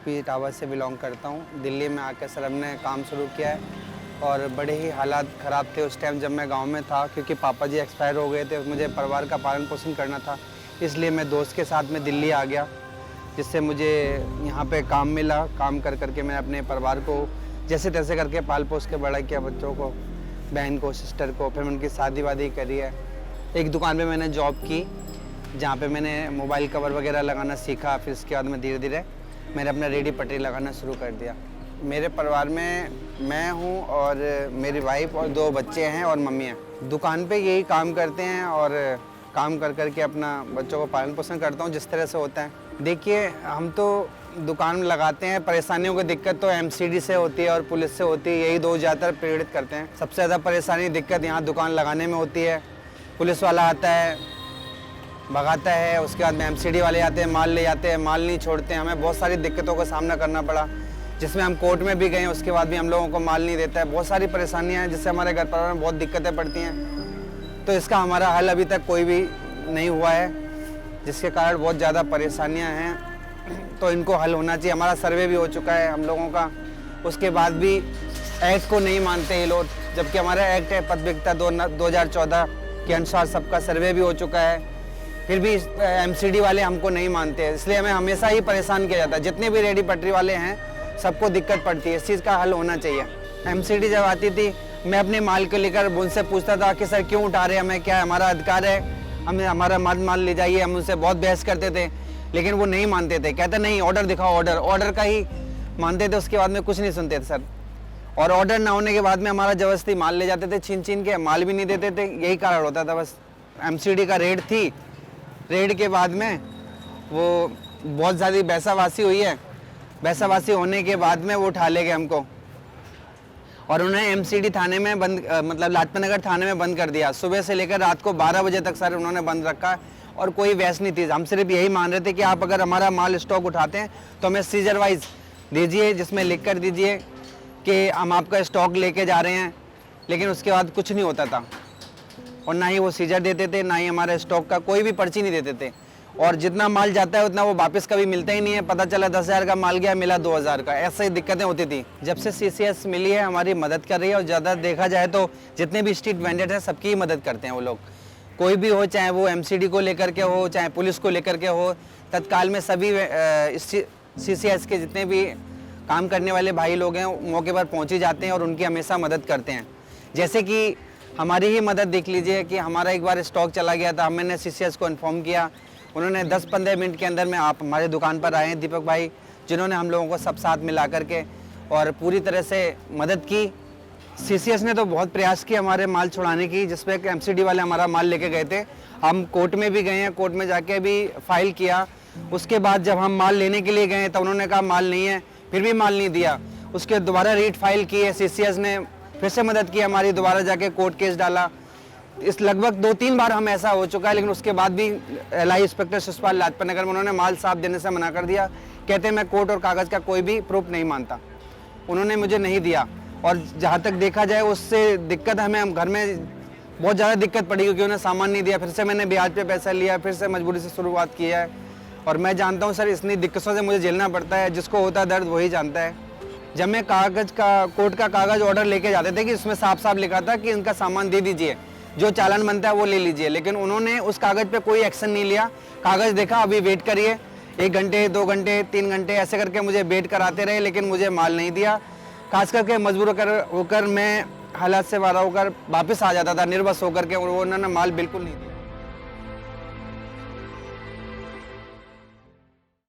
UP tower से belong करता हूँ। दिल्ली में आकर सर हमने काम शुरू किया है और बड़े ही हालात ख़राब थे उस टाइम जब मैं गांव में था, क्योंकि पापा जी एक्सपायर हो गए थे। मुझे परिवार का पालन पोषण करना था, इसलिए मैं दोस्त के साथ में दिल्ली आ गया, जिससे मुझे यहाँ पे काम मिला। काम कर करके मैं अपने परिवार को जैसे तैसे करके पाल पोस के बड़ा किया, बच्चों को, बहन को, सिस्टर को। फिर उनकी शादी वादी करी है। एक दुकान पे मैंने जॉब की जहाँ पे मैंने मोबाइल कवर वगैरह लगाना सीखा। फिर इसके बाद में धीरे धीरे मैंने अपना रेडी पटरी लगाना शुरू कर दिया। मेरे परिवार में मैं हूँ और मेरी वाइफ और 2 बच्चे हैं और मम्मी हैं। दुकान पे यही काम करते हैं और काम कर करके अपना बच्चों को पालन पोषण करता हूँ जिस तरह से होता है। देखिए, हम तो दुकान लगाते हैं, परेशानियों की दिक्कत तो एमसीडी से होती है और पुलिस से होती है। यही 2 ज़्यादातर पीड़ित करते हैं। सबसे ज़्यादा परेशानी दिक्कत यहाँ दुकान लगाने में होती है। पुलिस वाला आता है, भगाता है, उसके बाद में एमसीडी वाले आते हैं, माल ले जाते हैं, माल नहीं छोड़ते हैं। हमें बहुत सारी दिक्कतों का सामना करना पड़ा, जिसमें हम कोर्ट में भी गए, उसके बाद भी हम लोगों को माल नहीं देता है। बहुत सारी परेशानियाँ हैं जिससे हमारे घर परिवार में बहुत दिक्कतें पड़ती हैं। तो इसका हमारा हल अभी तक कोई भी नहीं हुआ है, जिसके कारण बहुत ज़्यादा परेशानियाँ हैं। तो इनको हल होना चाहिए। हमारा सर्वे भी हो चुका है हम लोगों का, उसके बाद भी एक्ट को नहीं मानते ये लोग, जबकि हमारा एक्ट है पद विक्रेता 2014 के अनुसार सबका सर्वे भी हो चुका है। फिर भी एमसीडी वाले हमको नहीं मानते, इसलिए हमें हमेशा ही परेशान किया जाता है। जितने भी रेडी पटरी वाले हैं सबको दिक्कत पड़ती है। इस चीज़ का हल होना चाहिए। एमसीडी जब आती थी, मैं अपने माल को लेकर उनसे पूछता था कि सर क्यों उठा रहे हैं, हमें क्या हमारा अधिकार है, हमें हमारा माल ले जाइए। हम उनसे बहुत बहस करते थे, लेकिन वो नहीं मानते थे। कहते नहीं, ऑर्डर दिखाओ, ऑर्डर का ही मानते थे। उसके बाद में कुछ नहीं सुनते थे सर। और ऑर्डर ना होने के बाद में हमारा जबरदस्ती माल ले जाते थे, छीन के माल भी नहीं देते थे। यही कारण होता था बस। एमसीडी का रेड थी, रेड के बाद में वो बहुत ज़्यादा बैसावासी हुई है। बैसावासी होने के बाद में वो उठा ले गए हमको, और उन्हें एमसीडी थाने में बंद, मतलब लाजपत नगर थाने में बंद कर दिया। सुबह से लेकर रात को 12 बजे तक सर उन्होंने बंद रखा, और कोई वैस नहीं थी। हम सिर्फ यही मान रहे थे कि आप अगर हमारा माल स्टॉक उठाते हैं तो हमें सीजर वाइज दीजिए, जिसमें लिख कर दीजिए कि हम आपका स्टॉक लेके जा रहे हैं। लेकिन उसके बाद कुछ नहीं होता था, और ना ही वो सीजर देते थे, ना ही हमारे स्टॉक का कोई भी पर्ची नहीं देते थे। और जितना माल जाता है उतना वो वापस कभी मिलता ही नहीं है। पता चला 10,000 का माल गया, मिला 2,000 का। ऐसे ही दिक्कतें होती थी। जब से सीसीएस मिली है, हमारी मदद कर रही है। और ज़्यादा देखा जाए तो जितने भी स्ट्रीट वेंडर हैं सबकी ही मदद करते हैं वो लोग। कोई भी हो, चाहे वो एमसीडी को लेकर के हो, चाहे पुलिस को लेकर के हो, तत्काल में सभी सीसीएस के जितने भी काम करने वाले भाई लोग हैं मौके पर पहुँच ही जाते हैं और उनकी हमेशा मदद करते हैं। जैसे कि हमारी ही मदद देख लीजिए कि हमारा एक बार स्टॉक चला गया था, मैंने सीसीएस को इन्फॉर्म किया। उन्होंने 10-15 मिनट के अंदर में आप हमारे दुकान पर आए हैं दीपक भाई, जिन्होंने हम लोगों को सब साथ मिला करके और पूरी तरह से मदद की। सीसीएस ने तो बहुत प्रयास किया हमारे माल छुड़ाने की, जिसपे एमसीडी वाले हमारा माल लेके गए थे। हम कोर्ट में भी गए हैं, कोर्ट में जाके भी फाइल किया। उसके बाद जब हम माल लेने के लिए गए तो उन्होंने कहा माल नहीं है, फिर भी माल नहीं दिया। उसके दोबारा रीट फाइल की है, सीसीएस ने फिर से मदद की हमारी, दोबारा जाके कोर्ट केस डाला। इस लगभग 2-3 बार हम ऐसा हो चुका है, लेकिन उसके बाद भी एलआई इंस्पेक्टर शिशुपाल लाजपत नगर में उन्होंने माल साफ देने से मना कर दिया। कहते हैं मैं कोर्ट और कागज़ का कोई भी प्रूफ नहीं मानता। उन्होंने मुझे नहीं दिया, और जहाँ तक देखा जाए उससे दिक्कत हमें घर में बहुत ज़्यादा दिक्कत पड़ी, क्योंकि उन्हें सामान नहीं दिया। फिर से मैंने ब्याज पे पैसा लिया, फिर से मजबूरी से शुरुआत की है। और मैं जानता हूँ सर, इतनी दिक्कतों से मुझे झेलना पड़ता है। जिसको होता है दर्द वही जानता है। जब मैं कागज़ का, कोर्ट का कागज़ ऑर्डर लेके जाते थे कि उसमें साफ साफ लिखा था कि इनका सामान दे दीजिए, जो चालान बनता है वो ले लीजिए, लेकिन उन्होंने उस कागज़ पे कोई एक्शन नहीं लिया। कागज़ देखा, अभी वेट करिए, 1 घंटे, 2 घंटे, 3 घंटे ऐसे करके मुझे वेट कराते रहे, लेकिन मुझे माल नहीं दिया। खास करके मजबूर होकर मैं हालात से बाहर होकर वापस आ जाता था निर्वस होकर के, और उन्होंने माल बिल्कुल नहीं दिया।